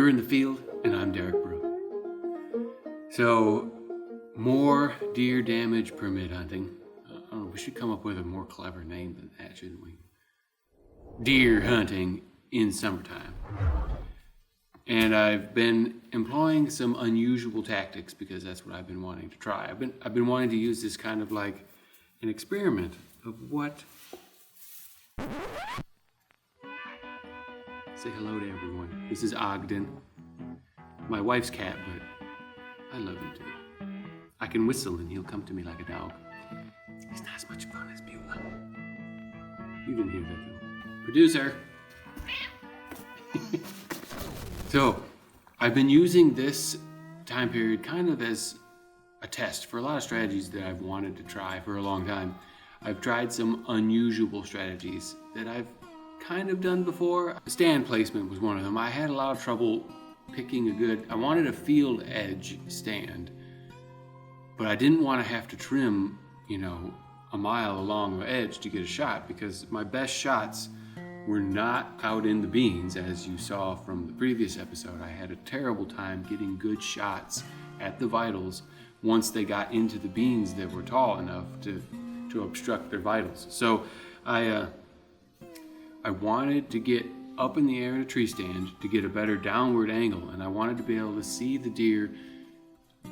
You're in the field, and I'm Derek Brook. So, more deer damage permit hunting. I don't know, we should come up with a more clever name than that, shouldn't we? Deer hunting in summertime. And I've been employing some unusual tactics because that's what I've been wanting to try. I've been wanting to use this kind of like an experiment of what. Say hello to everyone. This is Ogden, my wife's cat, but I love him too. I can whistle and he'll come to me like a dog. He's not as much fun as Beulah. You didn't hear that though. Producer. So, I've been using this time period kind of as a test for a lot of strategies that I've wanted to try for a long time. I've tried some unusual strategies that I've kind of done before. Stand placement was one of them. I had a lot of trouble picking I wanted a field edge stand, but I didn't want to have to trim, a mile along the edge to get a shot because my best shots were not out in the beans, as you saw from the previous episode. I had a terrible time getting good shots at the vitals once they got into the beans that were tall enough to obstruct their vitals. So I wanted to get up in the air in a tree stand to get a better downward angle, and I wanted to be able to see the deer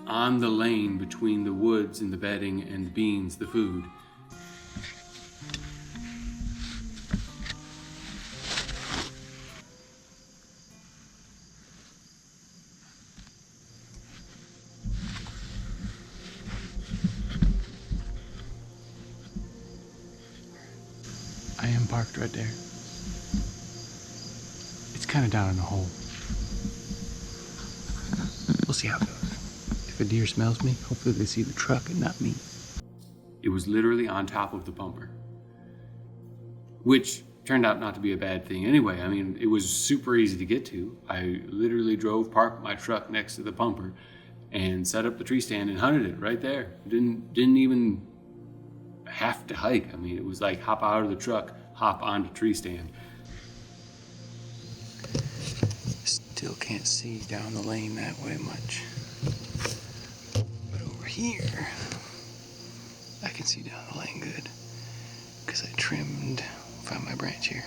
on the lane between the woods and the bedding and the beans, the food. I am parked right there. It's kind of down in a hole. We'll see how it goes. If a deer smells me, hopefully they see the truck and not me. It was literally on top of the bumper, which turned out not to be a bad thing anyway. I mean, it was super easy to get to. I literally parked my truck next to the bumper and set up the tree stand and hunted it right there. Didn't even have to hike. I mean, it was like hop out of the truck, hop onto tree stand. Still can't see down the lane that way much. But over here, I can see down the lane good because I found my branch here.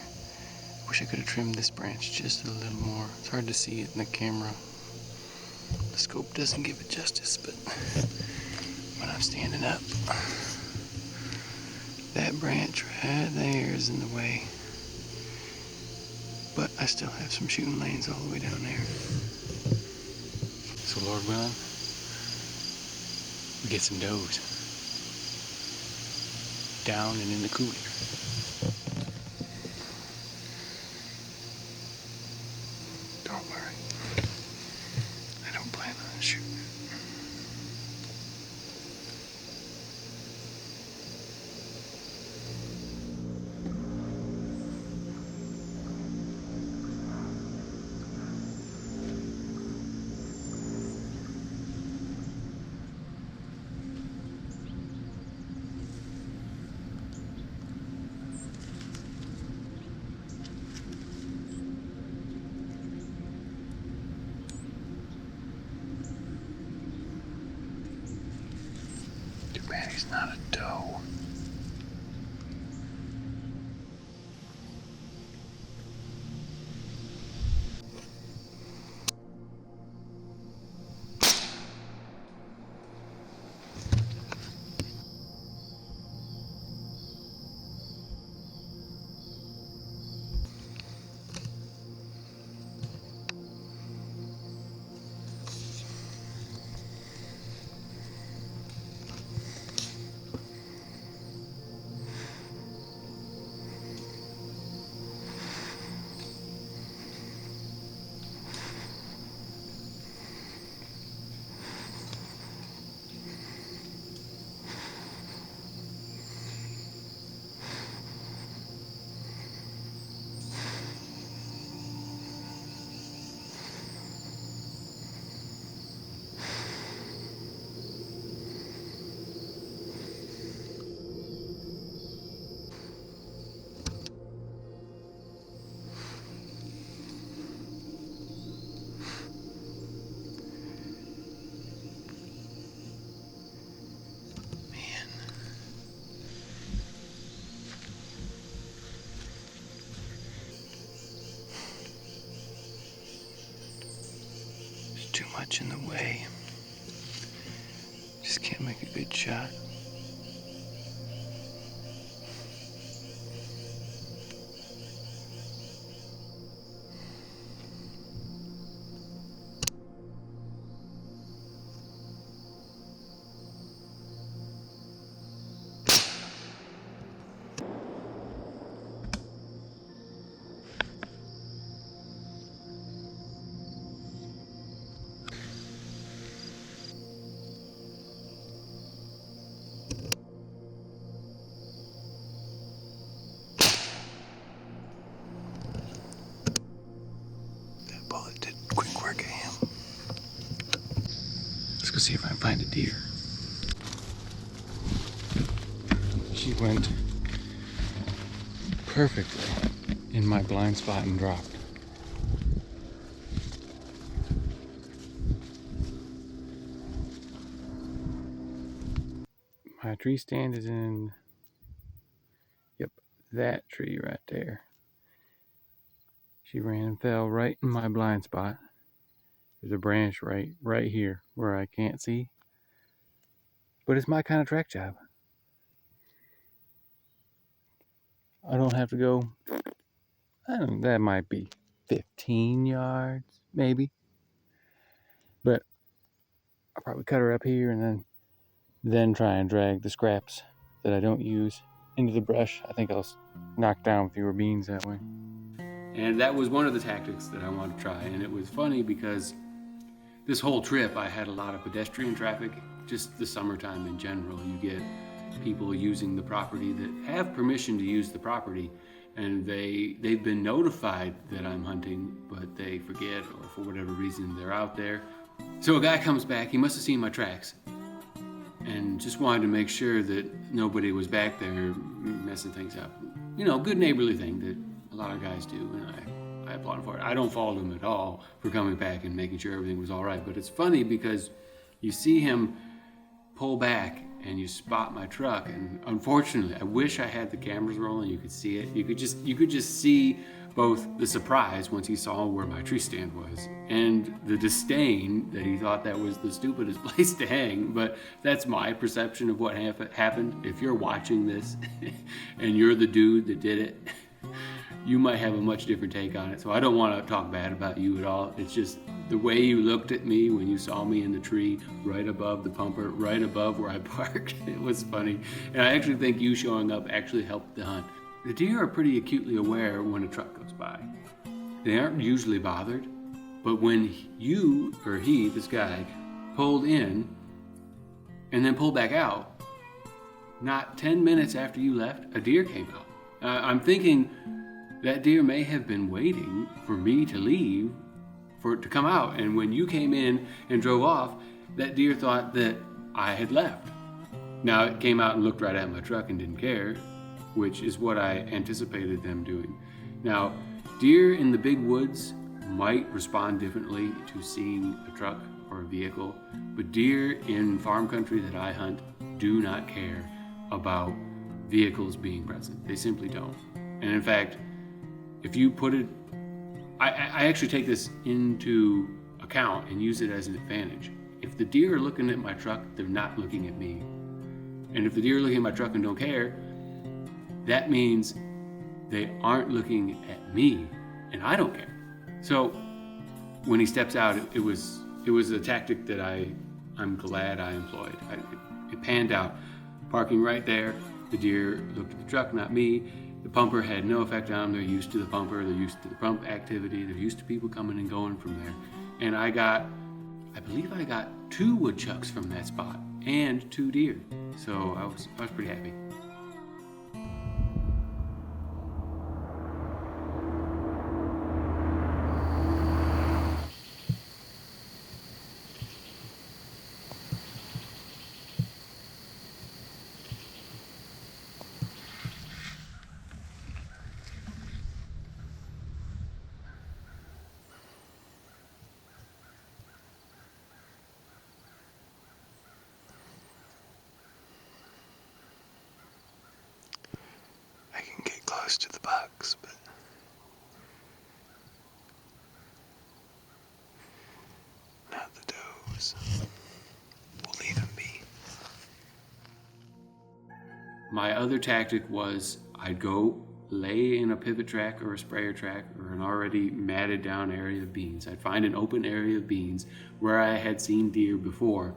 Wish I could have trimmed this branch just a little more. It's hard to see it in the camera. The scope doesn't give it justice, but when I'm standing up, that branch right there is in the way. But I still have some shooting lanes all the way down there. So Lord willing, we get some does down and in the cooler. Don't worry, I don't plan on shooting. Man, he's not a doe. much in the way. Just can't make a good shot. Bullet did quick work of him. Let's go see if I can find a deer. She went perfectly in my blind spot and dropped. My tree stand is in, yep, that tree right there. She ran and fell right in my blind spot. There's a branch right here where I can't see. But it's my kind of track job. I don't have to go, that might be 15 yards, maybe. But I'll probably cut her up here and then try and drag the scraps that I don't use into the brush. I think I'll knock down fewer beans that way. And that was one of the tactics that I wanted to try. And it was funny because this whole trip I had a lot of pedestrian traffic. Just the summertime in general, you get people using the property that have permission to use the property, and they've been notified that I'm hunting, but they forget, or for whatever reason they're out there. So a guy comes back, he must have seen my tracks, and just wanted to make sure that nobody was back there messing things up. You know, good neighborly thing that a lot of guys do, and I applaud him for it. I don't fault him at all for coming back and making sure everything was all right, but it's funny because you see him pull back and you spot my truck, and unfortunately, I wish I had the cameras rolling, you could see it. You could just see both the surprise once he saw where my tree stand was, and the disdain that he thought that was the stupidest place to hang. But that's my perception of what happened. If you're watching this and you're the dude that did it, you might have a much different take on it. So I don't want to talk bad about you at all. It's just the way you looked at me when you saw me in the tree right above the pumper, right above where I parked. It was funny. And I actually think you showing up actually helped the hunt. The deer are pretty acutely aware when a truck goes by. They aren't usually bothered, but when you, or he, this guy, pulled in and then pulled back out, not 10 minutes after you left, a deer came out. I'm thinking that deer may have been waiting for me to leave for it to come out. And when you came in and drove off, that deer thought that I had left. Now it came out and looked right at my truck and didn't care, which is what I anticipated them doing. Now, deer in the big woods might respond differently to seeing a truck or a vehicle, but deer in farm country that I hunt do not care about vehicles being present. They simply don't. And in fact, if you put it, I actually take this into account and use it as an advantage. If the deer are looking at my truck, they're not looking at me. And if the deer are looking at my truck and don't care, that means they aren't looking at me and I don't care. So when he steps out, it was a tactic that I'm glad I employed. It panned out. Parking right there, the deer looked at the truck, not me. The pumper had no effect on them. They're used to the pumper, they're used to the pump activity, they're used to people coming and going from there. And I believe I got 2 woodchucks from that spot and 2 deer. So I was pretty happy. I can get close to the bucks, but not the doe. My other tactic was I'd go lay in a pivot track or a sprayer track or an already matted down area of beans. I'd find an open area of beans where I had seen deer before,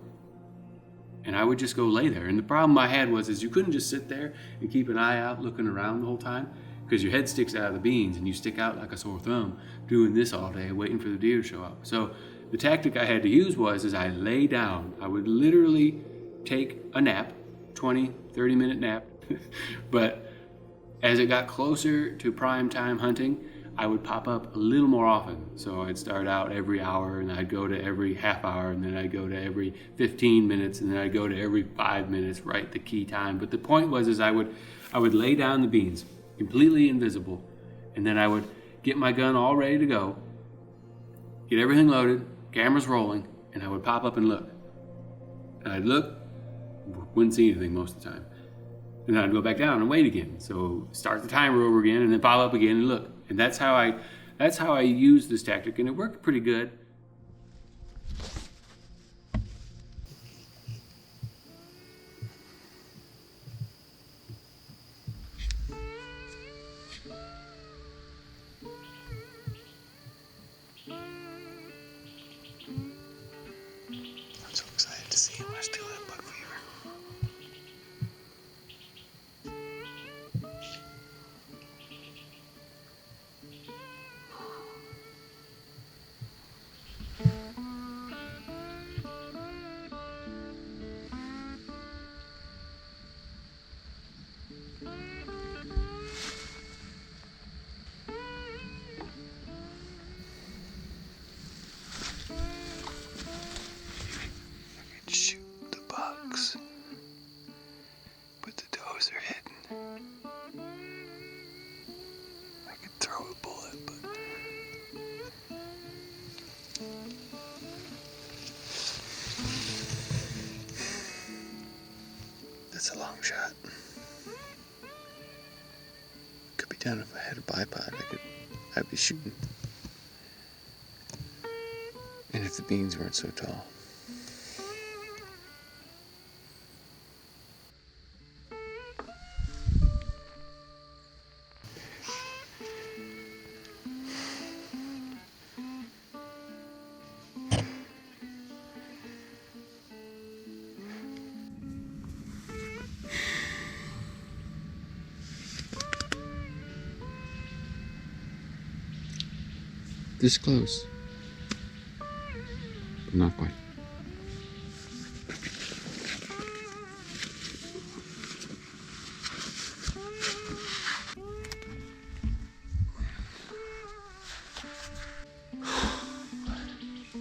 and I would just go lay there. And the problem I had was you couldn't just sit there and keep an eye out looking around the whole time, because your head sticks out of the beans and you stick out like a sore thumb doing this all day waiting for the deer to show up. So the tactic I had to use was I lay down. I would literally take a nap, 20-30 minute nap. But as it got closer to prime time hunting, I would pop up a little more often. So I'd start out every hour, and I'd go to every half hour, and then I'd go to every 15 minutes, and then I'd go to every 5 minutes, right, the key time. But the point was I would lay down the beans, completely invisible, and then I would get my gun all ready to go, get everything loaded, cameras rolling, and I would pop up and look. And I'd look, wouldn't see anything most of the time. And then I'd go back down and wait again. So start the timer over again, and then pop up again and look. And that's how I used this tactic, and it worked pretty good. I'm so excited to see him. I still have bug fever. Shoot the bugs, but the does are hidden. I could throw a bullet, but that's a long shot. Could be done if I had a bipod. I'd be shooting. And if the beans weren't so tall. This close, but not quite.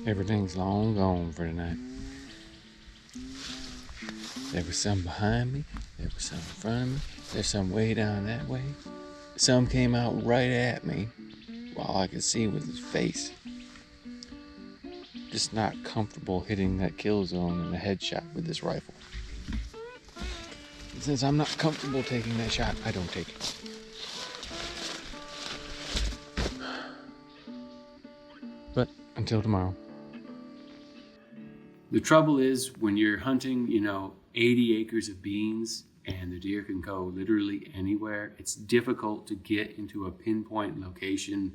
Everything's long gone for tonight. There was some behind me, there was some in front of me, there's some way down that way. Some came out right at me, while I could see with his face. Just not comfortable hitting that kill zone in a headshot with this rifle. And since I'm not comfortable taking that shot, I don't take it. But until tomorrow. The trouble is when you're hunting, 80 acres of beans and the deer can go literally anywhere, it's difficult to get into a pinpoint location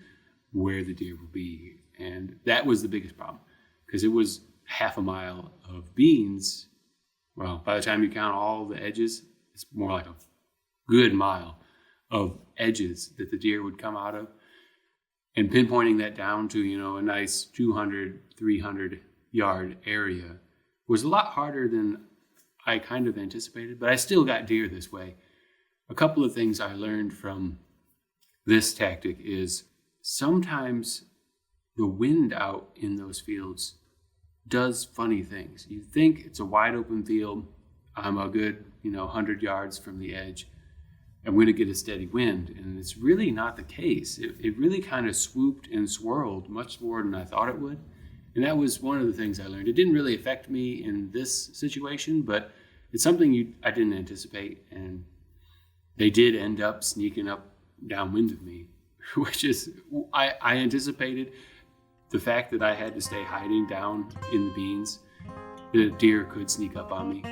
where the deer will be. And that was the biggest problem, because it was half a mile of beans. Well, by the time you count all the edges, it's more like a good mile of edges that the deer would come out of. And pinpointing that down to, a nice 200, 300 yard area was a lot harder than I kind of anticipated, but I still got deer this way. A couple of things I learned from this tactic is sometimes the wind out in those fields does funny things. You think it's a wide open field, I'm a good, 100 yards from the edge, I'm going to get a steady wind, and it's really not the case. It really kind of swooped and swirled much more than I thought it would. And that was one of the things I learned. It didn't really affect me in this situation, but it's something I didn't anticipate. And they did end up sneaking up downwind of me, which is, I anticipated the fact that I had to stay hiding down in the beans. The deer could sneak up on me.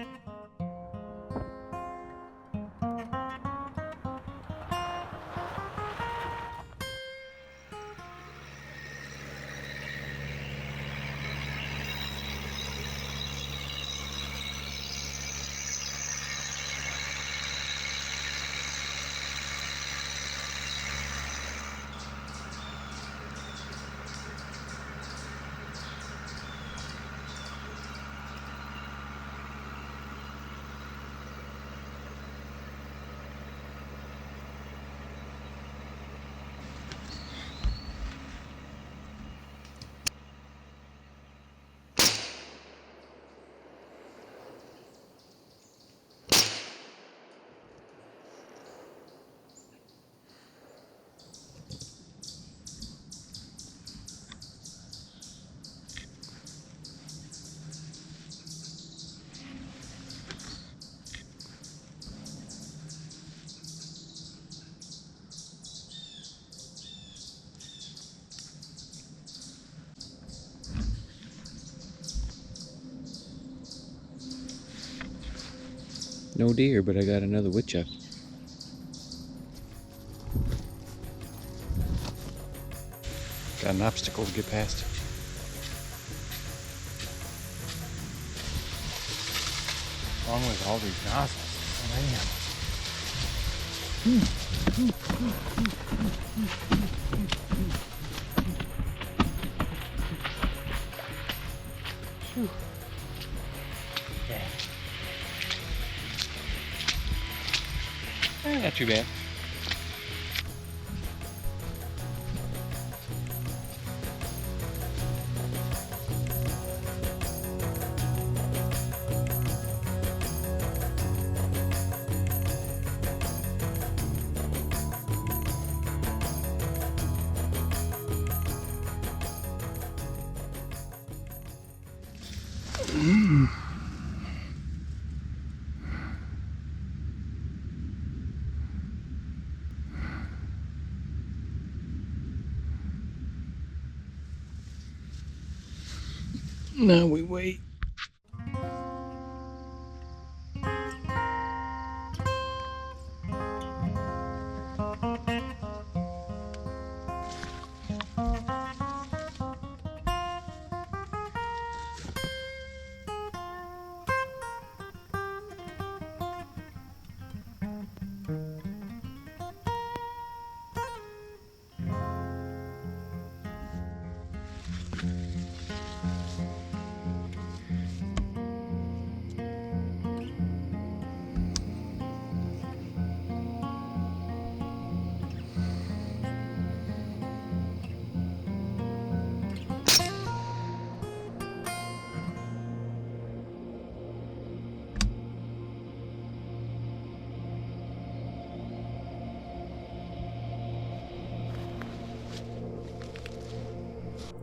No deer, but I got another woodchuck. Got an obstacle to get past. What's wrong with all these nozzles? Man. Phew. Yeah. Not too bad. Now we wait.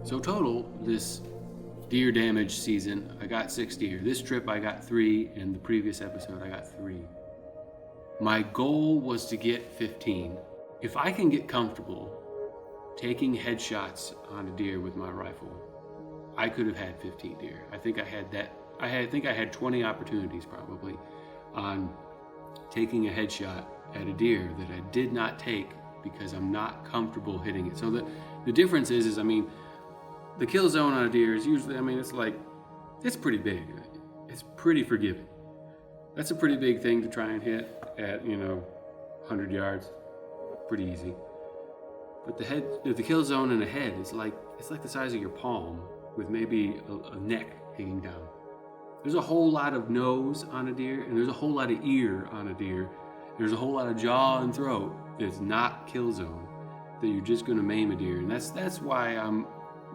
So total, this deer damage season, I got 6 deer. This trip I got 3, and the previous episode I got 3. My goal was to get 15. If I can get comfortable taking headshots on a deer with my rifle, I could have had 15 deer. I think I had that. I think I had 20 opportunities probably on taking a headshot at a deer that I did not take because I'm not comfortable hitting it. So the difference is I mean, the kill zone on a deer is usually, I mean, it's pretty big. It's pretty forgiving. That's a pretty big thing to try and hit at, 100 yards. Pretty easy. But the kill zone in a head is it's like the size of your palm with maybe a neck hanging down. There's a whole lot of nose on a deer, and there's a whole lot of ear on a deer. There's a whole lot of jaw and throat that's not kill zone, that you're just going to maim a deer. And that's why I'm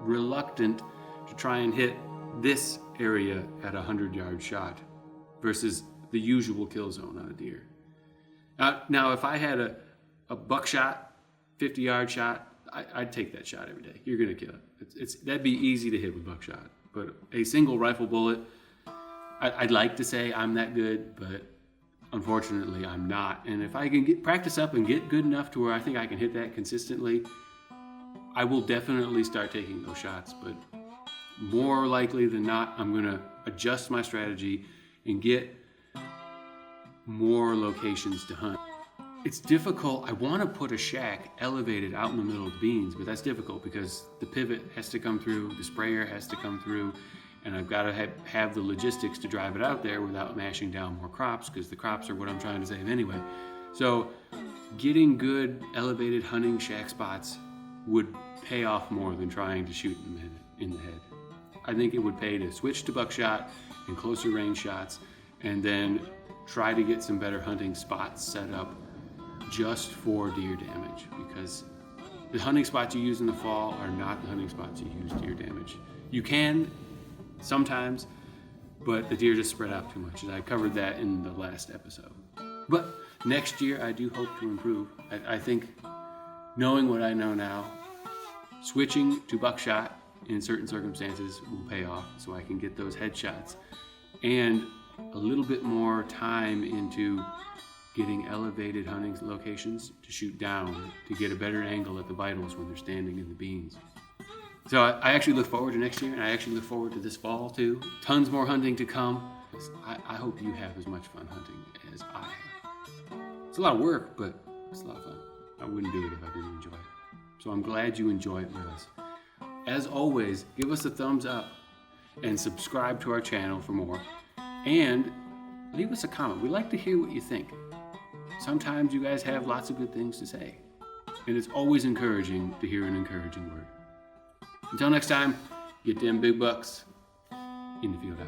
reluctant to try and hit this area at a 100-yard shot versus the usual kill zone on a deer. Now if I had a buckshot, 50-yard shot, I'd take that shot every day. You're going to kill it. That'd be easy to hit with buckshot. But a single rifle bullet, I'd like to say I'm that good, but unfortunately I'm not. And if I can practice up and get good enough to where I think I can hit that consistently, I will definitely start taking those shots. But more likely than not, I'm going to adjust my strategy and get more locations to hunt. It's difficult. I want to put a shack elevated out in the middle of the beans, but that's difficult because the pivot has to come through, the sprayer has to come through, and I've got to have the logistics to drive it out there without mashing down more crops, because the crops are what I'm trying to save anyway. So getting good elevated hunting shack spots would pay off more than trying to shoot in the head. I think it would pay to switch to buckshot and closer range shots, and then try to get some better hunting spots set up just for deer damage, because the hunting spots you use in the fall are not the hunting spots you use deer damage. You can sometimes, but the deer just spread out too much, and I covered that in the last episode. But next year I do hope to improve. I think, knowing what I know now, switching to buckshot in certain circumstances will pay off, so I can get those headshots, and a little bit more time into getting elevated hunting locations to shoot down to get a better angle at the vitals when they're standing in the beans. So I actually look forward to next year, and I actually look forward to this fall too. Tons more hunting to come. 'cause I hope you have as much fun hunting as I have. It's a lot of work, but it's a lot of fun. I wouldn't do it if I didn't enjoy it. So I'm glad you enjoy it with us. As always, give us a thumbs up and subscribe to our channel for more. And leave us a comment. We like to hear what you think. Sometimes you guys have lots of good things to say. And it's always encouraging to hear an encouraging word. Until next time, get them big bucks in the field out.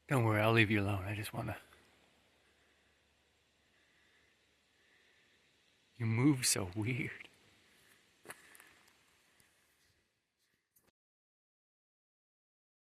Don't worry, I'll leave you alone. I just wanna... You move so weird.